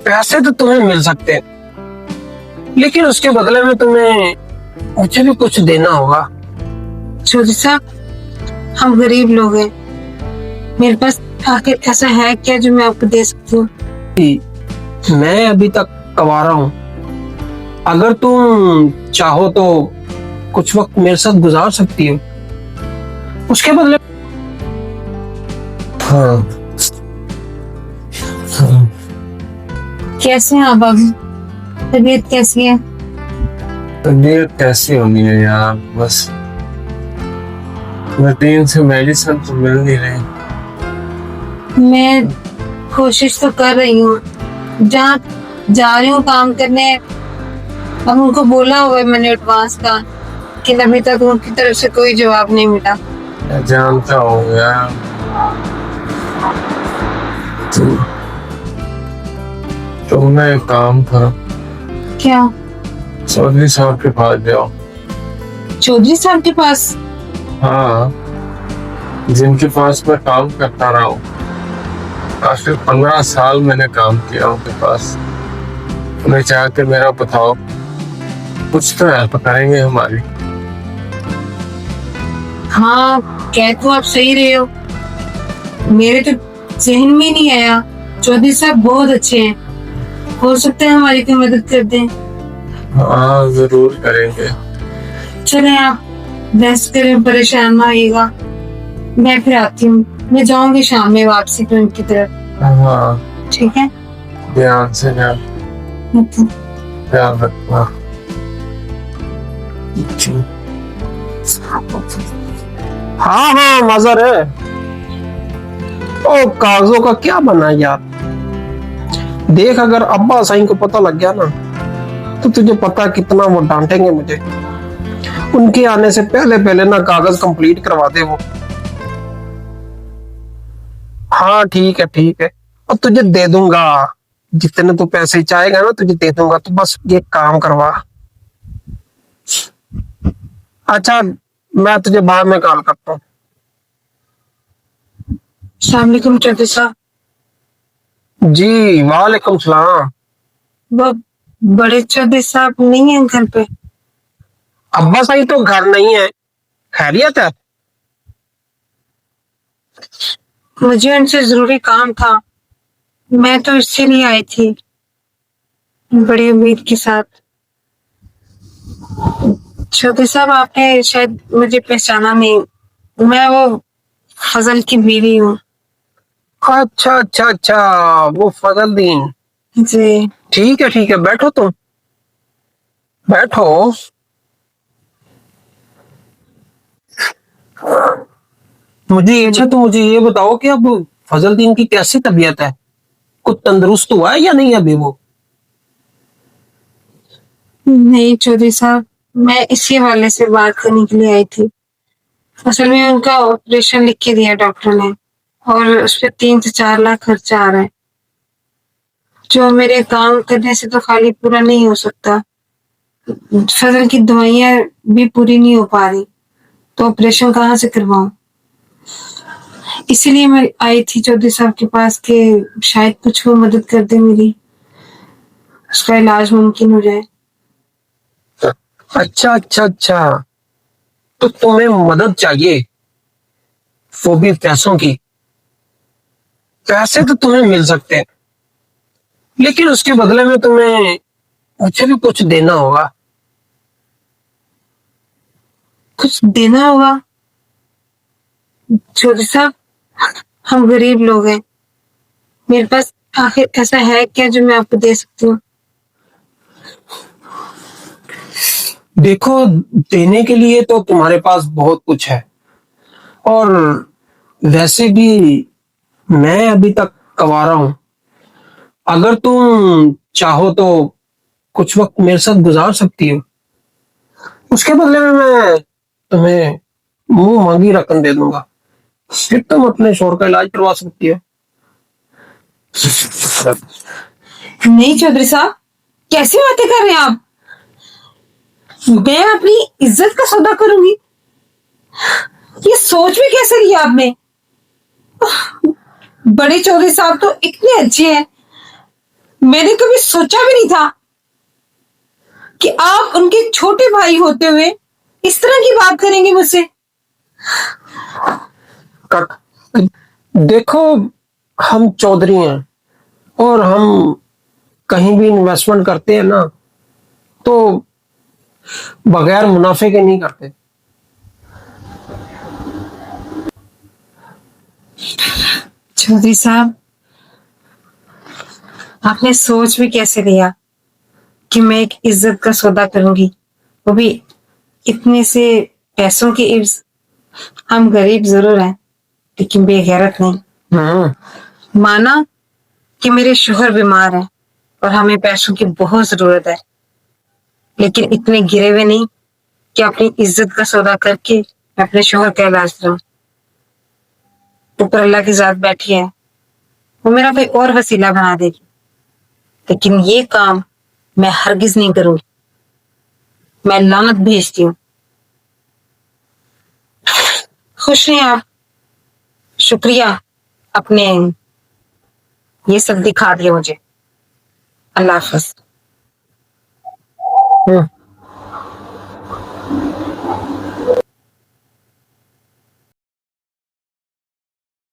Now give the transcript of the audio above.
पैसे तो तुम्हें मिल सकते हैं, लेकिन उसके बदले में तुम्हें मुझे भी कुछ देना होगा। चौधरी साहब, हम गरीब लोग हैं, मेरे पास आखिर ऐसा है क्या जो मैं आपको दे सकती हूँ? मैं अभी तक कवारा हूँ, अगर तुम चाहो तो कुछ वक्त मेरे साथ गुजार सकती हो, उसके बदले। हाँ। कैसे हैं आप अभी? तबीयत कैसी है? तबीयत कैसी होनी है यार, बस रूटीन से मेडिसिन तो मिल नहीं रही। मैं कोशिश तो कर रही हूँ, जहाँ जा रही हूँ काम करने, अब उनको बोला हुआ है मैंने एडवांस का, कि अभी तक उनकी तरफ से कोई जवाब नहीं मिला। मैं जानता हूँ यार, तुम ना एक काम करो, क्या? चौधरी साहब के पास जाओ। चौधरी साहब के पास? हाँ, जिनके पास मैं काम करता रहा हूँ, आखिर 15 साल मैंने काम किया उनके पास। उन्हें चाह के मेरा बताओ, कुछ तो हेल्प करेंगे हमारी। हाँ, कह तो आप सही रहे हो, मेरे तो जहन में नहीं आया। चौधरी साहब बहुत अच्छे हैं, हो सकता है हमारी कोई मदद कर दें। हाँ, जरूर करेंगे। चले आप रेस्ट करें, परेशान ना होइएगा, मैं फिर आती हूँ। मैं जाऊंगी शाम में वापसी पे उनकी तरफ। हाँ, ठीक है, ध्यान से ध्यान रखना। हाँ हाँ, मजर है। ओ, कागजों का क्या बना यार? देख, अगर अब्बा साईं को पता लग गया ना, तो तुझे पता कितना वो डांटेंगे मुझे। उनके आने से पहले पहले ना कागज कंप्लीट करवा दे वो। हाँ ठीक है ठीक है, अब तुझे दे दूंगा, जितने तू पैसे चाहेगा ना तुझे दे दूंगा, तू बस ये काम करवा। अच्छा, मैं तुझे बाद में कॉल करता हूँ। अस्सलाम वालेकुम चौधरी साहब। जी वालेकुम सलाम। वो बड़े चौधरी साहब नहीं है घर पे? अब्बा साईं तो घर नहीं है, खैरियत है? मुझे उनसे जरूरी काम था, मैं तो इसीलिए आई थी बड़ी उम्मीद के साथ। चौधरी साहब, आपने शायद मुझे पहचाना नहीं, मैं वो फजल की बीवी हूँ। अच्छा अच्छा अच्छा, वो फजलदीन। जी। ठीक है, बैठो तुम, बैठो। मुझे ये बताओ कि अब फजलदीन की कैसी तबीयत है? कुछ तंदुरुस्त हुआ है या नहीं अभी वो? नहीं चौधरी साहब, मैं इसी हवाले से बात करने के लिए आई थी। असल में उनका ऑपरेशन लिख के दिया डॉक्टर ने, और उस पर 3 से 4 लाख खर्चा आ रहा है, जो मेरे काम करने से तो खाली पूरा नहीं हो सकता। फजल की दवाइयां भी पूरी नहीं हो पा रही, तो ऑपरेशन कहाँ से करवाऊं? इसीलिए मैं आई थी चौधरी साहब के पास कि शायद कुछ वो मदद कर दे मेरी, उसका इलाज मुमकिन हो जाए। अच्छा अच्छा अच्छा, तो तुम्हें मदद चाहिए, वो भी पैसों की। पैसे तो तुम्हें मिल सकते हैं, लेकिन उसके बदले में तुम्हें मुझे भी कुछ देना होगा। कुछ देना होगा? चौधरी साहब, हम गरीब लोग हैं, मेरे पास आखिर ऐसा है क्या जो मैं आपको दे सकती हूँ? देखो, देने के लिए तो तुम्हारे पास बहुत कुछ है, और वैसे भी मैं अभी तक कवारा हूं, अगर तुम चाहो तो कुछ वक्त मेरे साथ गुजार सकती हो, उसके बदले में मैं तुम्हें मुंह मांगी रकम दे दूंगा, फिर तुम अपने शोर का इलाज करवा सकती हो। नहीं चौधरी साहब, कैसी बातें कर रहे हैं आप? मैं अपनी इज्जत का सौदा करूंगी? ये सोच भी कैसे लिया आपने? बड़े चौधरी साहब तो इतने अच्छे हैं, मैंने कभी सोचा भी नहीं था कि आप उनके छोटे भाई होते हुए इस तरह की बात करेंगे मुझसे। देखो, हम चौधरी हैं और हम कहीं भी इन्वेस्टमेंट करते हैं ना तो बगैर मुनाफे के नहीं करते। चौधरी साहब, आपने सोच भी कैसे लिया कि मैं एक इज्जत का सौदा करूंगी, वो भी इतने से पैसों की इर्ज। हम गरीब जरूर हैं लेकिन बेगैरत नहीं। माना कि मेरे शोहर बीमार हैं और हमें पैसों की बहुत जरूरत है, लेकिन इतने गिरे हुए नहीं कि अपनी इज्जत का सौदा करके मैं अपने शोहर का इलाज कराऊं। ऊपर अल्लाह की जात बैठी है, वो मेरा कोई और वसीला बना देगी, लेकिन ये काम मैं हरगिज नहीं करूंगी। मैं लानत भेजती हूँ। खुश नहीं आप? शुक्रिया, अपने ये सब दिखा दिया मुझे। अल्लाह हाफिज।